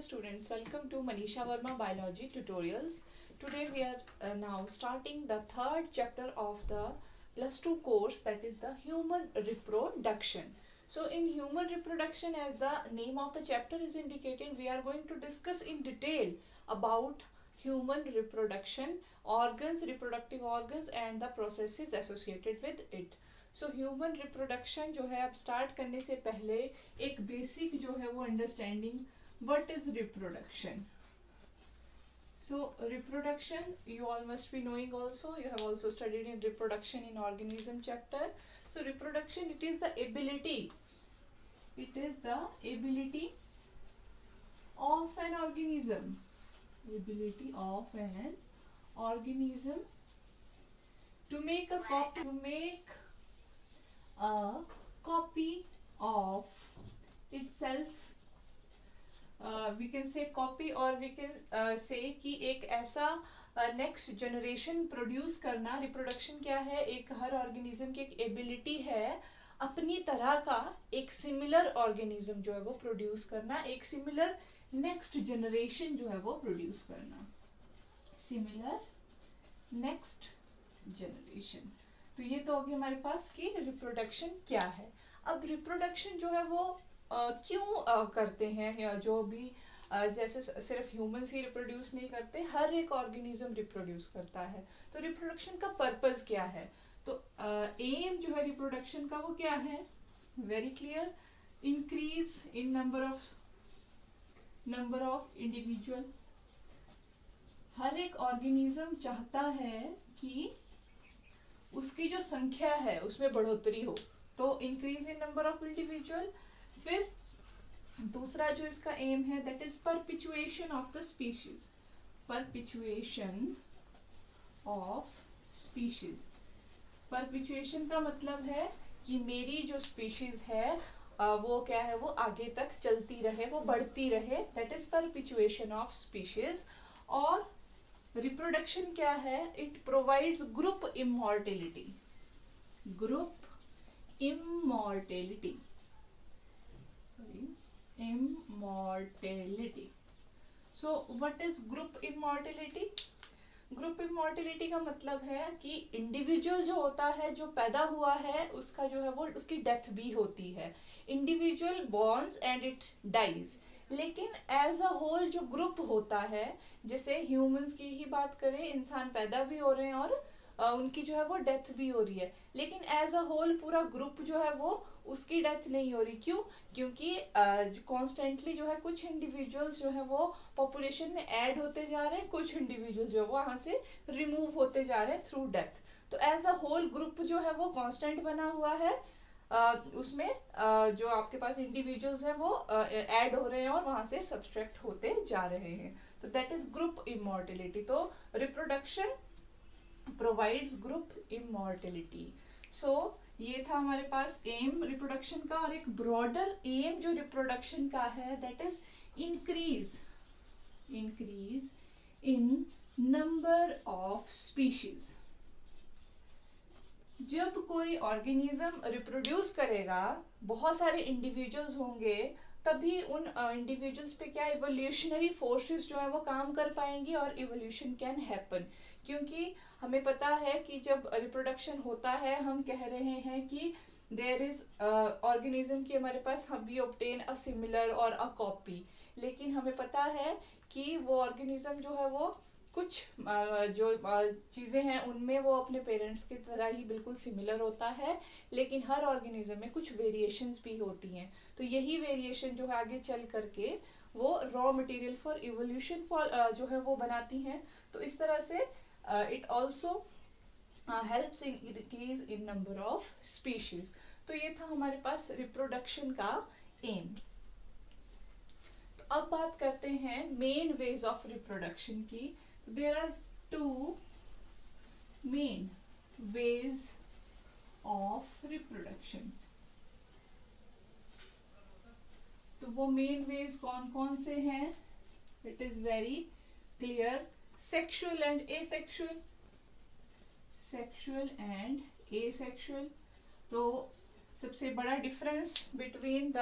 Students, welcome to Manisha Verma Biology Tutorials. Today we are now starting the third chapter of the plus 2 course, that is the human reproduction. So in human reproduction, as the name of the chapter is indicated, we are going to discuss in detail about human reproduction, organs, reproductive organs and the processes associated with it. So human reproduction जो है, अब start करने से पहले एक basic जो है वो understanding what is reproduction. So reproduction you all must be knowing also, you have also studied in reproduction in organism chapter. So reproduction, it is the ability of an organism, to make a copy of itself. We can say copy, or we can say कि एक ऐसा next generation produce करना. Reproduction क्या है? एक हर organism की एक ability है अपनी तरह का एक सिमिलर ऑर्गेनिज्म जो है वो प्रोड्यूस करना, एक सिमिलर नेक्स्ट जनरेशन जो है वो प्रोड्यूस करना, सिमिलर नेक्स्ट जनरेशन. तो ये तो होगी हमारे पास कि रिप्रोडक्शन क्या है. अब रिप्रोडक्शन जो है वो क्यों करते हैं, जो भी जैसे सिर्फ ह्यूमंस ही रिप्रोड्यूस नहीं करते, हर एक ऑर्गेनिज्म रिप्रोड्यूस करता है. तो रिप्रोडक्शन का पर्पस क्या है? तो एम जो है रिप्रोडक्शन का वो क्या है? Very clear, increase in number of individual. हर एक ऑर्गेनिज्म चाहता है कि उसकी जो संख्या है उसमें बढ़ोतरी हो, तो increase in number of individual. फिर दूसरा जो इसका एम है, that is perpetuation of the species. Perpetuation of species. Perpetuation का मतलब है कि मेरी जो स्पीशीज है वो क्या है, वो आगे तक चलती रहे, वो बढ़ती रहे. That is perpetuation of species. और रिप्रोडक्शन क्या है? It provides group immortality. So what is group immortality? Group immortality का मतलब है कि इंडिविजुअल जो होता है, जो पैदा हुआ है, उसका जो है वो उसकी डेथ भी होती है. Individual borns and it dies. लेकिन एज अ होल जो ग्रुप होता है, जैसे ह्यूमंस की ही बात करें, इंसान पैदा भी हो रहे हैं और उनकी जो है वो डेथ भी हो रही है, लेकिन एज अ होल पूरा ग्रुप जो है वो उसकी डेथ नहीं हो रही. क्यों? क्योंकि कॉन्स्टेंटली जो है कुछ इंडिविजुअल्स जो है वो पॉपुलेशन में ऐड होते जा रहे हैं, कुछ इंडिविजुअल जो है वो वहां से रिमूव होते जा रहे हैं थ्रू डेथ. तो एज अ होल ग्रुप जो है वो कांस्टेंट बना हुआ है. उसमें जो आपके पास इंडिविजुअल्स हैं वो ऐड हो रहे हैं और वहां से सब्सट्रैक्ट होते जा रहे हैं. तो दैट इज ग्रुप इमॉर्टेलिटी. तो रिप्रोडक्शन प्रोवाइड्स ग्रुप इमॉर्टेलिटी. सो ये था हमारे पास एम रिप्रोडक्शन का. और एक ब्रॉडर एम जो रिप्रोडक्शन का है, that is increase in number of species. जब कोई ऑर्गेनिज्म रिप्रोड्यूस करेगा, बहुत सारे इंडिविजुअल्स होंगे, तभी उन इंडिविजुअल्स पे क्या इवोल्यूशनरी फोर्सेस जो है वो काम कर पाएंगी और इवोल्यूशन कैन हैपन. क्योंकि हमें पता है कि जब रिप्रोडक्शन होता है, हम कह रहे हैं कि देयर इज ऑर्गेनिज्म की हमारे पास, हम वी ऑब्टेन अ सिमिलर और अ कॉपी. लेकिन हमें पता है कि वो ऑर्गेनिज्म जो है वो कुछ जो चीजें हैं उनमें वो अपने पेरेंट्स की तरह ही बिल्कुल सिमिलर होता है, लेकिन हर ऑर्गेनिज्म में कुछ वेरिएशंस भी होती हैं. तो यही वेरिएशन जो है आगे चल करके वो रॉ मटेरियल फॉर इवोल्यूशन जो है वो बनाती हैं. तो इस तरह से it also helps in increase in number of species. तो ये था हमारे पास रिप्रोडक्शन का एम. तो अब बात करते हैं मेन वेज ऑफ रिप्रोडक्शन की. There are two main ways of reproduction. तो वो मेन वेज कौन कौन से हैं? It is very clear. Sexual and asexual. तो सबसे बड़ा difference between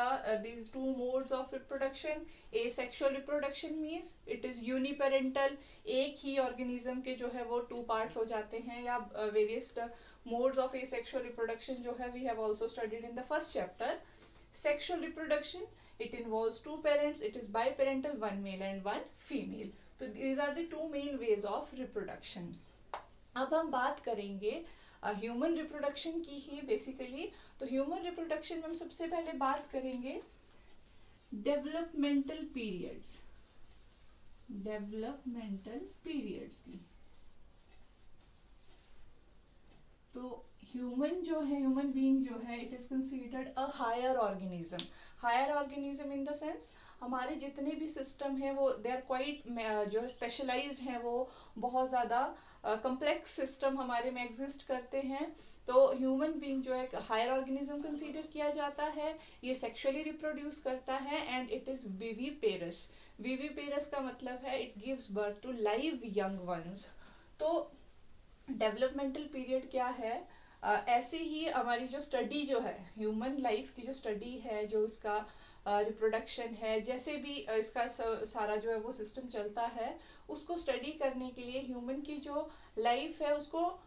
these two modes of reproduction, asexual reproduction means it is uniparental, एक ही ऑर्गेनिज्म के जो है वो टू पार्ट्स हो जाते हैं, या various modes of asexual reproduction जो है we have also studied in the first chapter. Sexual reproduction, it involves two parents, it is biparental, one male and one female. So these are the two main ways of reproduction. अब हम बात करेंगे human reproduction की ही basically. तो human reproduction में हम सबसे पहले बात करेंगे डेवलपमेंटल पीरियड्स की. तो ह्यूमन जो है, ह्यूमन बीइंग जो है, it is considered a higher organism. Higher organism in the sense हमारे जितने भी सिस्टम है वो दे आर क्वाइट जो है स्पेशलाइज्ड हैं, वो बहुत ज़्यादा कम्प्लेक्स सिस्टम हमारे में एग्जिस्ट करते हैं. तो ह्यूमन बीइंग जो है हायर ऑर्गेनिज्म कंसीडर किया जाता है. ये सेक्सुअली रिप्रोड्यूस करता है and it is viviparous. Viviparous का मतलब है it gives birth to live young ones. तो डेवलपमेंटल पीरियड क्या है? ऐसे ही हमारी जो स्टडी जो है ह्यूमन लाइफ की, जो स्टडी है, जो इसका रिप्रोडक्शन है, जैसे भी इसका सारा जो है वो सिस्टम चलता है, उसको स्टडी करने के लिए ह्यूमन की जो लाइफ है उसको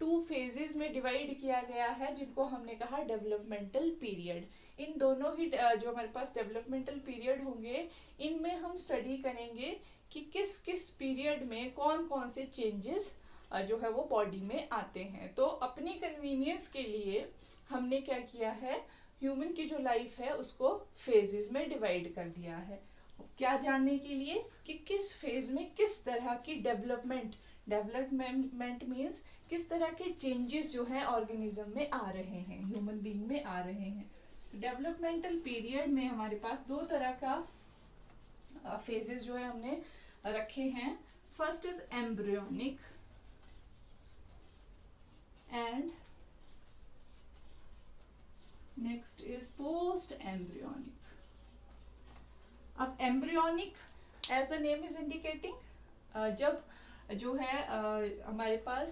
टू फेजेस में डिवाइड किया गया है, जिनको हमने कहा डेवलपमेंटल पीरियड. इन दोनों ही जो हमारे पास डेवलपमेंटल पीरियड होंगे, इनमें हम स्टडी करेंगे कि किस किस पीरियड में कौन कौन से चेंजेस जो है वो बॉडी में आते हैं. तो अपनी कन्वीनियंस के लिए हमने क्या किया है, ह्यूमन की जो लाइफ है उसको फेजेस में डिवाइड कर दिया है. क्या जानने के लिए कि किस फेज में किस तरह की डेवलपमेंट मीन्स किस तरह के चेंजेस जो है ऑर्गेनिज्म में आ रहे हैं, ह्यूमन बीइंग में आ रहे हैं. तो डेवलपमेंटल पीरियड में हमारे पास दो तरह का फेजेस जो है हमने रखे हैं. First is embryonic and next is post embryonic. अब embryonic as the name is indicating, जब जो है हमारे पास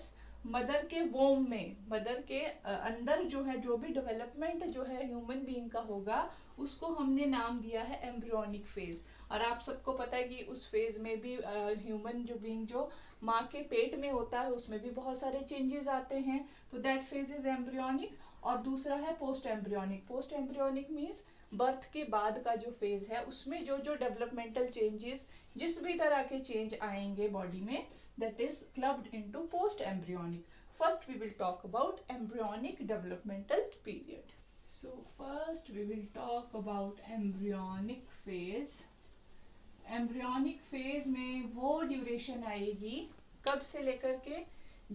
मदर के वोम में, मदर के अंदर जो है जो भी डेवलपमेंट जो है ह्यूमन बीइंग का होगा, उसको हमने नाम दिया है एम्ब्रियोनिक फेज. और आप सबको पता है कि उस फेज में भी ह्यूमन जो बीइंग जो माँ के पेट में होता है उसमें भी बहुत सारे चेंजेस आते हैं. तो दैट फेज इज एम्ब्रियोनिक. और दूसरा है post embryonic. Post embryonic means birth के बाद का जो फेज है उसमें जो जो डेवलपमेंटल चेंजेस, जिस भी तरह के चेंज आएंगे बॉडी में, that is clubbed into post embryonic. First we will talk about embryonic developmental period. So first we will talk about embryonic phase. Embryonic phase में वो ड्यूरेशन आएगी कब से लेकर के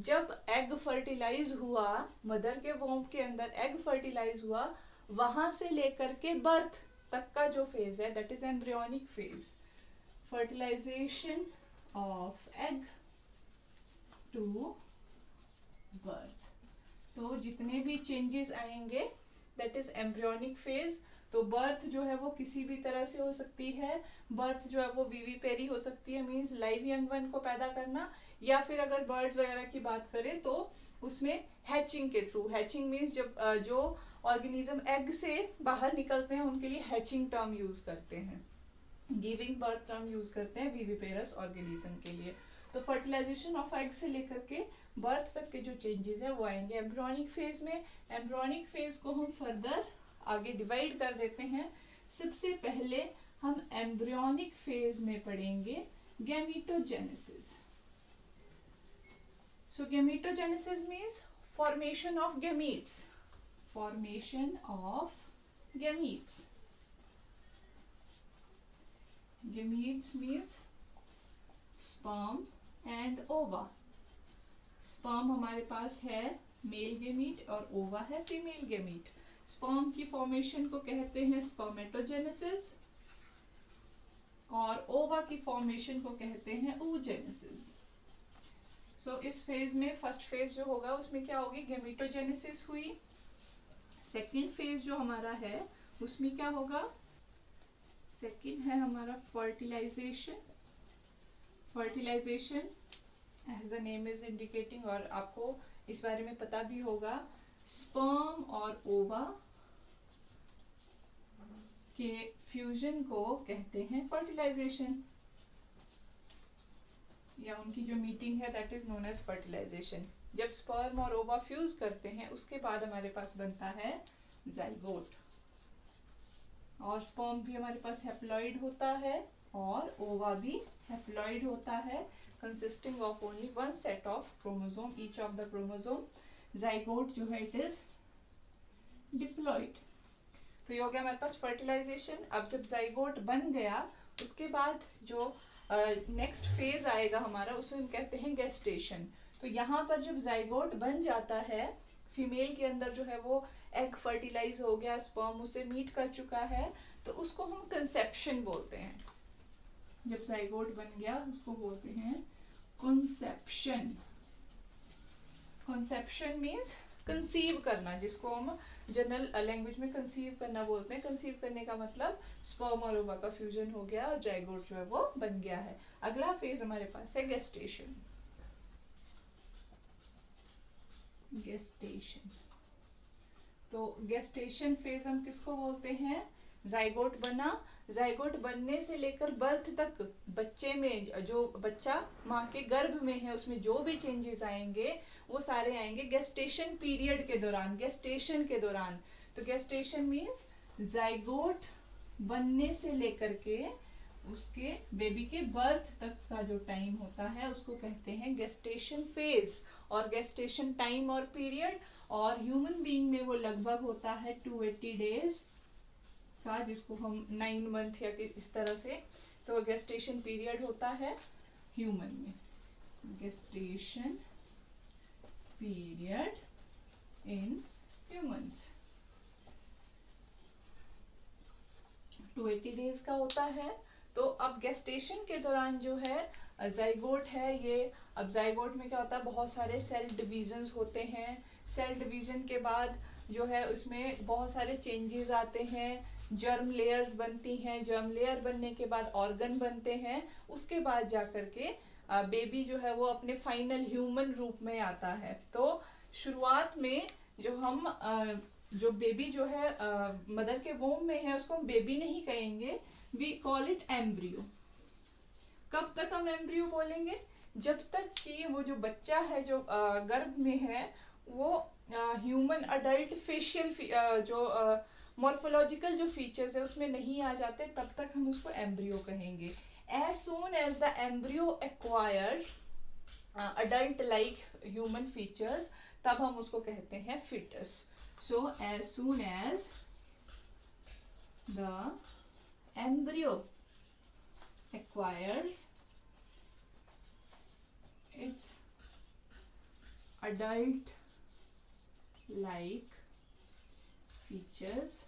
जब एग फर्टिलाइज हुआ, मदर के वोम के अंदर एग फर्टिलाइज हुआ, वहां से लेकर के बर्थ तक का जो फेज है that is embryonic phase. Fertilization of egg to birth. तो जितने भी चेंजेस आएंगे दैट इज एम्ब्रियोनिक फेज. तो बर्थ जो है वो किसी भी तरह से हो सकती है. बर्थ जो है वो विविपेरी हो सकती है, मीन्स लाइव यंग वन को पैदा करना, या फिर अगर बर्ड्स वगैरह की बात करें तो उसमें हैचिंग के थ्रू. हैचिंग मीन्स जब जो ऑर्गेनिज्म एग से बाहर निकलते हैं उनके लिए हैचिंग टर्म यूज करते हैं, गिविंग बर्थ टर्म यूज करते हैं विविपेरस ऑर्गेनिज्म के लिए. तो फर्टिलाइजेशन ऑफ एग से लेकर के बर्थ तक के जो चेंजेस है वो आएंगे एम्ब्रियोनिक फेज में. एम्ब्रियोनिक फेज को हम फर्दर आगे डिवाइड कर देते हैं. सबसे पहले हम एम्ब्रियोनिक फेज में पढ़ेंगे gametogenesis. So gametogenesis means formation of gametes. Formation of gametes. Gametes means sperm and ova. Sperm हमारे पास है मेल गेमीट और ओवा है फीमेल गेमीट. स्पर्म की फॉर्मेशन को कहते हैं स्पर्मेटोजेनेसिस और ओवा की फॉर्मेशन को कहते हैं oogenesis. सो इस फेज में फर्स्ट फेज जो होगा उसमें क्या होगी, गेमीटोजेनेसिस हुई. सेकेंड फेज जो हमारा है उसमें क्या होगा, सेकेंड है हमारा fertilisation. Fertilisation as the name is indicating, और आपको इस बारे में पता भी होगा, स्पर्म और ओवा के फ्यूजन को कहते हैं फर्टिलाइजेशन, या उनकी जो मीटिंग है that is known as fertilisation. जब स्पर्म और ओवा फ्यूज करते हैं उसके बाद हमारे पास बनता है जाइगोट। और स्पर्म भी हमारे पास हैप्लॉइड होता है और ओवा भी हैप्लॉइड होता है, consisting of only one set of chromosome each of the chromosome. Zygote जो है इट इज डिप्लॉइड। तो ये हो गया हमारे पास फर्टिलाइजेशन। अब जब जाइगोट बन गया उसके बाद जो नेक्स्ट फेज आएगा हमारा उसे हम कहते हैं गेस्टेशन। तो यहाँ पर जब जाइगोट बन जाता है, फीमेल के अंदर जो है वो एग फर्टिलाइज हो गया, स्पर्म उसे मीट कर चुका है, तो उसको हम कंसेप्शन बोलते हैं। जब जाइगोट बन गया उसको बोलते हैं कंसेप्शन। कंसेप्शन मीन्स कंसीव करना, जिसको हम जनरल लैंग्वेज में कंसीव करना बोलते हैं। कंसीव करने का मतलब स्पर्म और ओवा का फ्यूजन हो गया और जाइगोट जो है वो बन गया है। अगला फेज हमारे पास है गेस्टेशन। गेस्टेशन, तो गेस्टेशन फेज हम किसको बोलते हैं? जाइगोट बना, जाइगोट बनने से लेकर बर्थ तक बच्चे में, जो बच्चा माँ के गर्भ में है उसमें जो भी चेंजेस आएंगे वो सारे आएंगे गेस्टेशन पीरियड के दौरान, गेस्टेशन के दौरान। तो गेस्टेशन मीन्स जाइगोट बनने से लेकर के उसके बेबी के बर्थ तक का जो टाइम होता है उसको कहते हैं गेस्टेशन फेज। और गेस्टेशन टाइम और पीरियड और ह्यूमन बीइंग में वो लगभग होता है 280 डेज का, जिसको हम 9 मंथ या इस तरह से। तो गेस्टेशन पीरियड होता है ह्यूमन में, gestation period in humans 280 days का होता है। तो अब गेस्टेशन के दौरान जो है जाइगोट है ये, अब जाइगोट में क्या होता है, बहुत सारे सेल डिवीजन्स होते हैं। सेल डिवीजन के बाद जो है उसमें बहुत सारे चेंजेस आते हैं, जर्म लेयर्स बनती हैं, जर्म लेयर बनने के बाद ऑर्गन बनते हैं, उसके बाद जाकर के बेबी जो है वो अपने फाइनल ह्यूमन रूप में आता है। तो शुरुआत में जो हम जो बेबी जो है मदर के वोम में है उसको हम बेबी नहीं कहेंगे, वी कॉल इट एम्ब्रियो। कब तक हम एम्ब्रियो बोलेंगे? जब तक कि वो जो बच्चा है जो गर्भ में है वो ह्यूमन अडल्ट फेशियल जो मॉर्फोलॉजिकल जो फीचर्स है उसमें नहीं आ जाते, तब तक हम उसको एम्ब्रियो कहेंगे। As soon as the embryo acquires adult like human features, तब हम उसको कहते हैं foetus. So as soon as the embryo acquires its adult like features,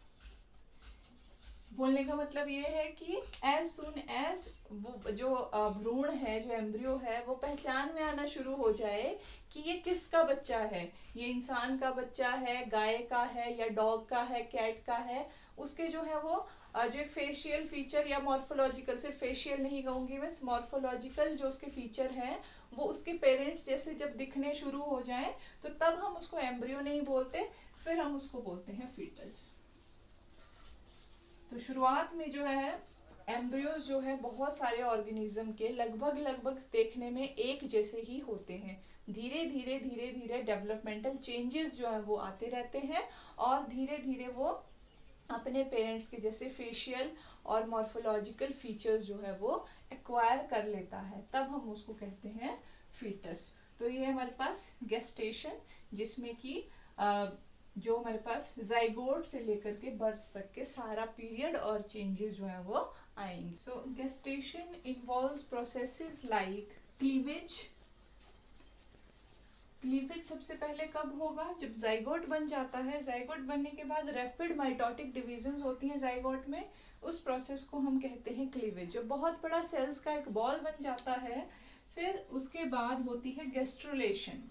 बोलने का मतलब ये है कि एज सुन एज वो जो भ्रूण है, जो एम्ब्रियो है, वो पहचान में आना शुरू हो जाए कि ये किसका बच्चा है, ये इंसान का बच्चा है, गाय का है या डॉग का है, कैट का है, उसके जो है वो जो एक फेशियल फीचर या मॉर्फोलॉजिकल, सिर्फ फेशियल नहीं कहूंगी मैं, मॉर्फोलॉजिकल जो उसके फीचर हैं वो उसके पेरेंट्स जैसे जब दिखने शुरू हो जाए तो तब हम उसको एम्ब्रियो नहीं बोलते, फिर हम उसको बोलते हैं फीटस। तो शुरुआत में जो है एम्ब्रियोज जो है बहुत सारे ऑर्गेनिज्म के लगभग देखने में एक जैसे ही होते हैं। धीरे धीरे डेवलपमेंटल चेंजेस जो है वो आते रहते हैं और धीरे धीरे वो अपने पेरेंट्स के जैसे फेशियल और मॉर्फोलॉजिकल फीचर्स जो है वो एक्वायर कर लेता है, तब हम उसको कहते हैं फीटस। तो ये हमारे पास गेस्टेशन, जिसमें कि जो हमारे पास जाइगोट से लेकर के बर्थ तक के सारा पीरियड और चेंजेस जो है वो आएंगे। So gestation involves processes like cleavage. Cleavage सबसे पहले कब होगा? जब जाइगोट बन जाता है। जाइगोट बनने के बाद रैपिड माइटोटिक डिविजन्स होती हैं जाइगोट में, उस प्रोसेस को हम कहते हैं क्लीवेज। जब बहुत बड़ा सेल्स का एक बॉल बन जाता है, फिर उसके बाद होती है गेस्ट्रुलेशन।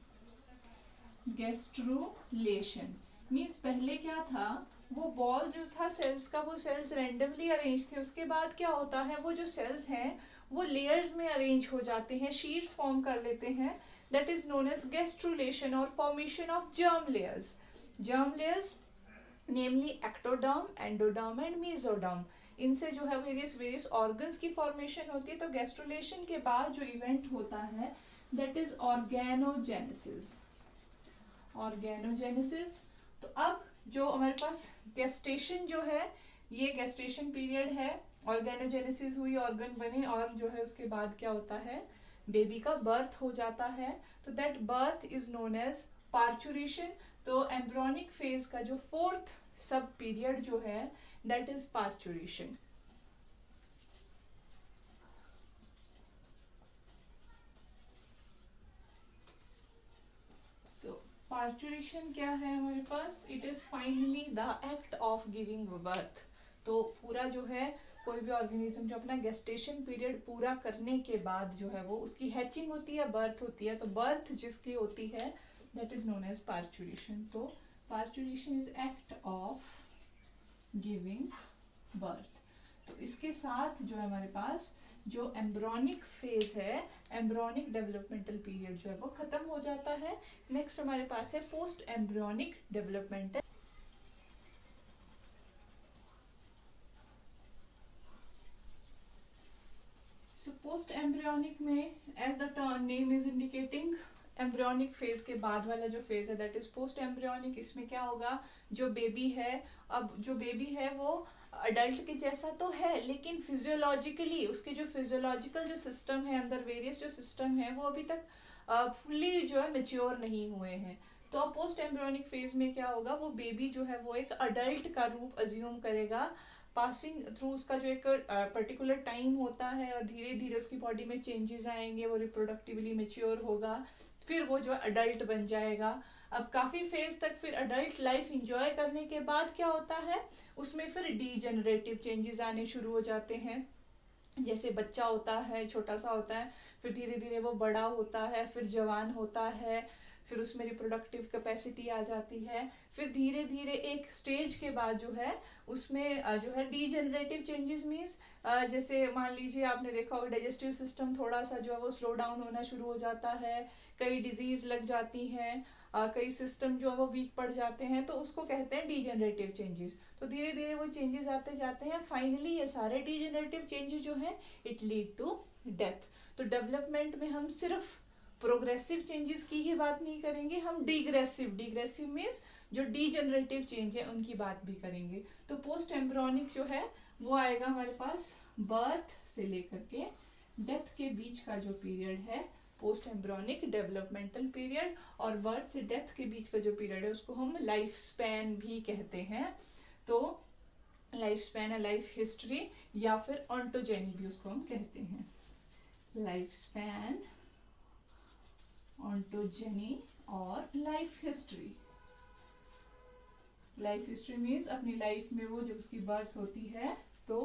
गेस्ट्रुलेशन मीन्स पहले क्या था, वो बॉल जो था सेल्स का, वो सेल्स रैंडमली अरेंज थे। उसके बाद क्या होता है, वो जो सेल्स हैं वो लेयर्स में अरेंज हो जाते हैं, शीट्स फॉर्म कर लेते हैं, that is known as gastrulation और formation of germ layers। germ layers namely ectoderm, endoderm and mesoderm. इनसे जो है वेरियस ऑर्गन्स की फॉर्मेशन होती है। तो गैस्ट्रुलेशन के बाद जो इवेंट होता है दैट इज ऑर्गेनोजेनेसिस। ऑर्गेनोजेनेसिस। तो अब जो हमारे पास गेस्टेशन जो है, ये गेस्टेशन पीरियड है, ऑर्गेनोजेनेसिस हुई, ऑर्गन बने, और जो है उसके बाद क्या होता है, बेबी का बर्थ हो जाता है। तो that birth is known as parturition. तो एम्ब्रियोनिक फेज का जो फोर्थ सब पीरियड जो है that is parturition. So parturition क्या है हमारे पास, it is finally the act of giving birth. तो पूरा जो है कोई भी ऑर्गेनिज्म जो अपना गेस्टेशन पीरियड पूरा करने के बाद जो है वो उसकी हैचिंग होती है, बर्थ होती है। तो बर्थ जिसकी होती है that is known as parturition. तो parturition is act of giving birth. तो इसके साथ जो है हमारे पास जो एम्ब्रियोनिक फेज है, एम्ब्रियोनिक डेवलपमेंटल पीरियड जो है वो खत्म हो जाता है। नेक्स्ट हमारे पास है post embryonic developmental. So post embryonic में as the term name is indicating, embryonic phase के बाद वाला जो फेज है दैट इज पोस्ट एम्ब्रियोनिक। इसमें क्या होगा, जो बेबी है, अब जो बेबी है वो अडल्ट के जैसा तो है, लेकिन फिजियोलॉजिकली उसके जो फिजियोलॉजिकल जो सिस्टम है अंदर, वेरियस जो सिस्टम है वो अभी तक फुल्ली जो है मेच्योर नहीं हुए हैं। तो अब पोस्ट एम्ब्रियोनिक फेज में क्या होगा, वो बेबी जो है वो एक अडल्ट का रूप अज्यूम करेगा, पासिंग थ्रू उसका जो एक पर्टिकुलर टाइम होता है, और धीरे धीरे उसकी बॉडी में चेंजेस आएंगे, वो रिप्रोडक्टिवली मेच्योर होगा, फिर वो जो अडल्ट बन जाएगा। अब काफी फेज तक फिर अडल्ट लाइफ एंजॉय करने के बाद क्या होता है, उसमें फिर डीजेनरेटिव चेंजेस आने शुरू हो जाते हैं। जैसे बच्चा होता है, छोटा सा होता है, फिर धीरे धीरे वो बड़ा होता है, फिर जवान होता है, फिर उसमें रिप्रोडक्टिव कैपेसिटी आ जाती है, फिर धीरे धीरे एक स्टेज के बाद जो है उसमें जो है डीजेनरेटिव चेंजेस मीन्स, जैसे मान लीजिए आपने देखा होगा डाइजेस्टिव सिस्टम थोड़ा सा जो है वो स्लो डाउन होना शुरू हो जाता है, कई डिजीज लग जाती हैं, कई सिस्टम जो है वो वीक पड़ जाते हैं, तो उसको कहते हैं डीजेनरेटिव चेंजेस। तो धीरे धीरे वो चेंजेस आते जाते हैं, फाइनली ये सारे डीजेनरेटिव चेंजेस जो है इट लीड टू डेथ। तो डेवलपमेंट में हम सिर्फ प्रोग्रेसिव चेंजेस की ही बात नहीं करेंगे, हम डिग्रेसिव, डिग्रेसिव मीन्स जो डीजेनरेटिव चेंज है उनकी बात भी करेंगे। तो पोस्ट एम्ब्रियोनिक जो है वो आएगा हमारे पास बर्थ से लेकर के डेथ के बीच का जो पीरियड है, पोस्ट एम्ब्रियोनिक डेवलपमेंटल पीरियड। और बर्थ से डेथ के बीच का जो पीरियड है उसको हम लाइफ स्पैन भी कहते हैं। तो लाइफ स्पैन है लाइफ हिस्ट्री, या फिर ऑन्टोजेनी भी उसको हम कहते हैं। लाइफ स्पैन, ऑन्टोजेनी और life history. Life history means अपनी लाइफ में वो जब उसकी बर्थ होती है तो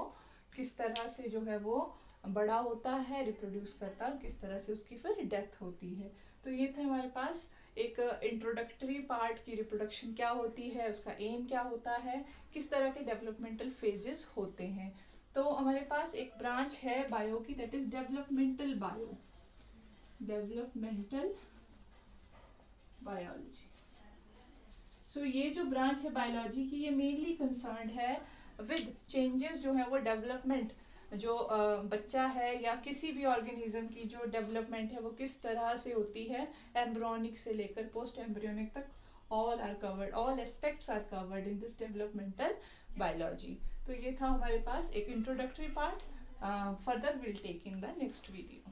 किस तरह से जो है वो बड़ा होता है, रिप्रोड्यूस करता है, किस तरह से उसकी फिर डेथ होती है। तो ये थे हमारे पास एक इंट्रोडक्टरी पार्ट की, रिप्रोडक्शन क्या होती है, उसका एम क्या होता है, किस तरह के डेवलपमेंटल फेजेस होते हैं। तो हमारे पास एक ब्रांच है बायो की that is developmental bio, developmental biology. So ये जो ब्रांच है बायोलॉजी की, ये मेनली कंसर्न है विद चेंजेस जो है वो डेवलपमेंट, जो बच्चा है या किसी भी ऑर्गेनिज्म की जो डेवलपमेंट है वो किस तरह से होती है, एम्ब्रियोनिक से लेकर पोस्ट एम्ब्रियोनिक तक, all are covered, all aspects are covered in this developmental biology. तो ये था हमारे पास एक introductory part, further will take in the next video.